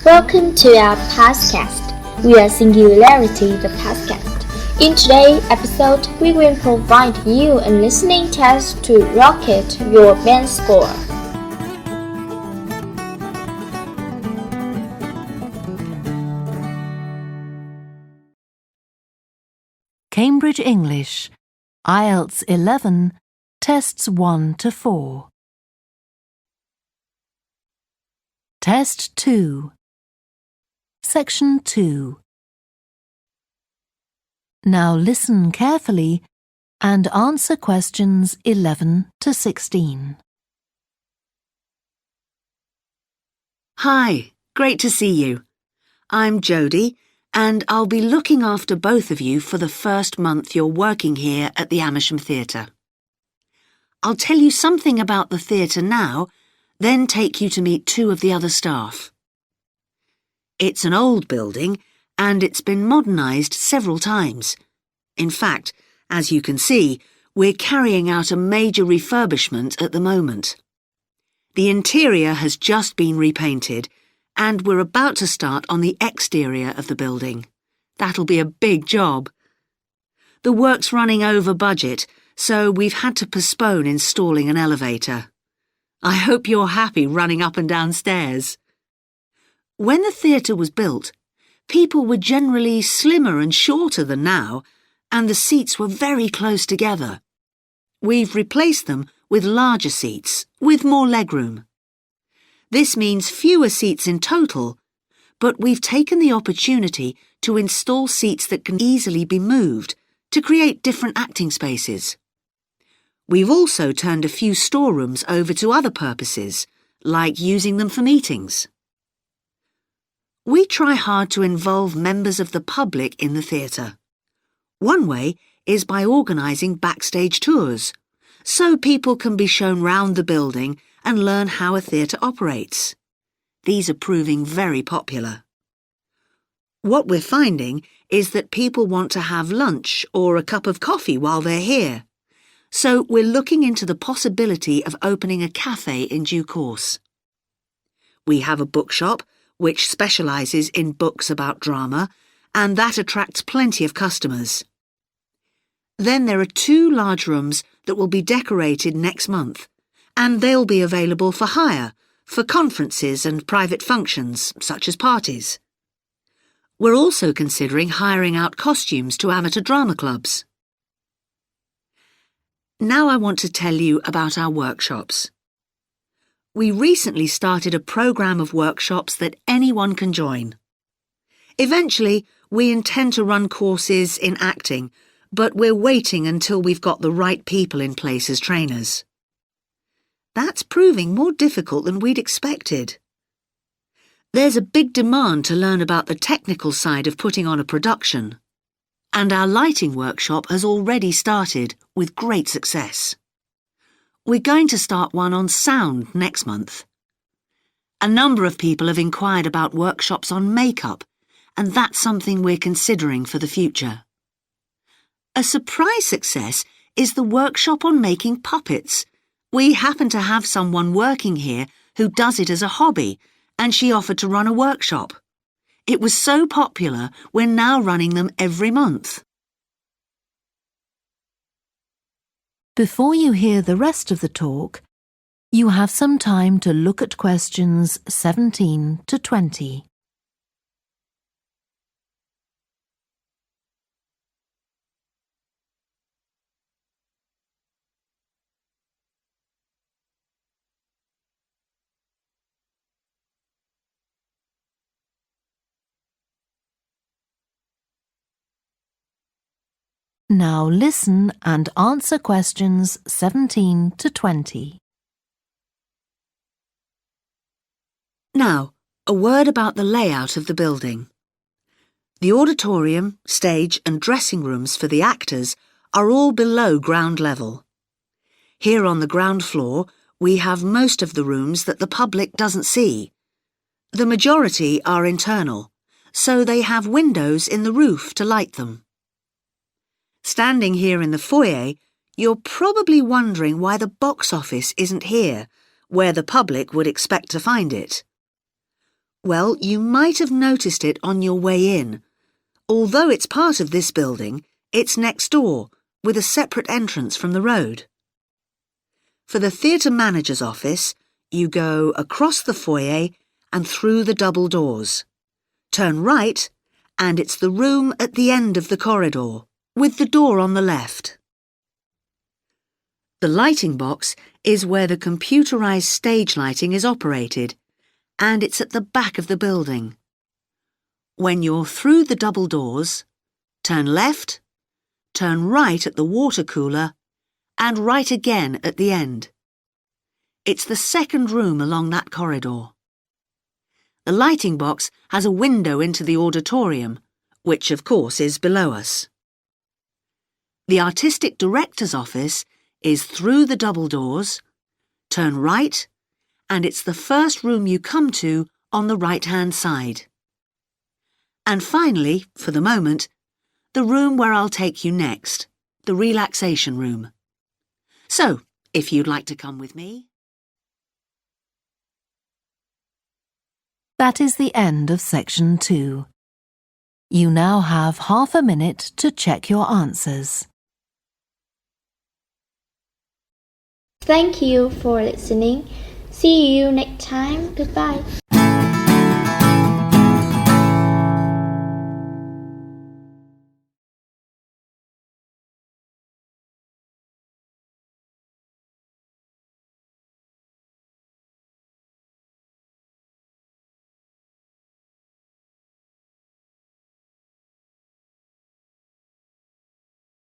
Welcome to our podcast. We are Singularity The Podcast. In today's episode, we will provide you a listening test to rocket your band score. Cambridge English, IELTS 11, Tests 1 to 4. Test 2. Section 2. Now listen carefully and answer questions 11 to 16. Hi, great to see you. I'm Jodie, and I'll be looking after both of you for the first month you're working here at the Amersham Theatre. I'll tell you something about the theatre now, then take you to meet two of the other staff. It's an old building, and it's been modernised several times. In fact, as you can see, we're carrying out a major refurbishment at the moment. The interior has just been repainted, and we're about to start on the exterior of the building. That'll be a big job. The work's running over budget, so we've had to postpone installing an elevator. I hope you're happy running up and down stairs. When the theatre was built, people were generally slimmer and shorter than now, and the seats were very close together. We've replaced them with larger seats, with more legroom. This means fewer seats in total, but we've taken the opportunity to install seats that can easily be moved to create different acting spaces. We've also turned a few storerooms over to other purposes, like using them for meetings. We try hard to involve members of the public in the theatre. One way is by organising backstage tours, so people can be shown round the building and learn how a theatre operates. These are proving very popular. What we're finding is that people want to have lunch or a cup of coffee while they're here, so we're looking into the possibility of opening a cafe in due course. We have a bookshop which specialises in books about drama, and that attracts plenty of customers. Then there are two large rooms that will be decorated next month, and they'll be available for hire, for conferences and private functions, such as parties. We're also considering hiring out costumes to amateur drama clubs. Now I want to tell you about our workshops. We recently started a programme of workshops that anyone can join. Eventually, we intend to run courses in acting, but we're waiting until we've got the right people in place as trainers. That's proving more difficult than we'd expected. There's a big demand to learn about the technical side of putting on a production, and our lighting workshop has already started with great success. We're going to start one on sound next month. A number of people have inquired about workshops on makeup, and that's something we're considering for the future. A surprise success is the workshop on making puppets. We happen to have someone working here who does it as a hobby, and she offered to run a workshop. It was so popular, we're now running them every month. Before you hear the rest of the talk, you have some time to look at questions 17 to 20. Now listen and answer questions 17 to 20. Now, a word about the layout of the building. The auditorium, stage and dressing rooms for the actors are all below ground level. Here on the ground floor, we have most of the rooms that the public doesn't see. The majority are internal, so they have windows in the roof to light them. Standing here in the foyer, you're probably wondering why the box office isn't here, where the public would expect to find it. Well, you might have noticed it on your way in. Although it's part of this building, it's next door, with a separate entrance from the road. For the theatre manager's office, you go across the foyer and through the double doors. Turn right, and it's the room at the end of the corridor, with the door on the left. The lighting box is where the computerized stage lighting is operated, and it's at the back of the building. When you're through the double doors, turn left, turn right at the water cooler, and right again at the end. It's the second room along that corridor. The lighting box has a window into the auditorium, which of course is below us. The artistic director's office is through the double doors, turn right, and it's the first room you come to on the right-hand side. And finally, for the moment, the room where I'll take you next, the relaxation room. So, if you'd like to come with me. That is the end of section 2. You now have half a minute to check your answers. Thank you for listening. See you next time. Goodbye.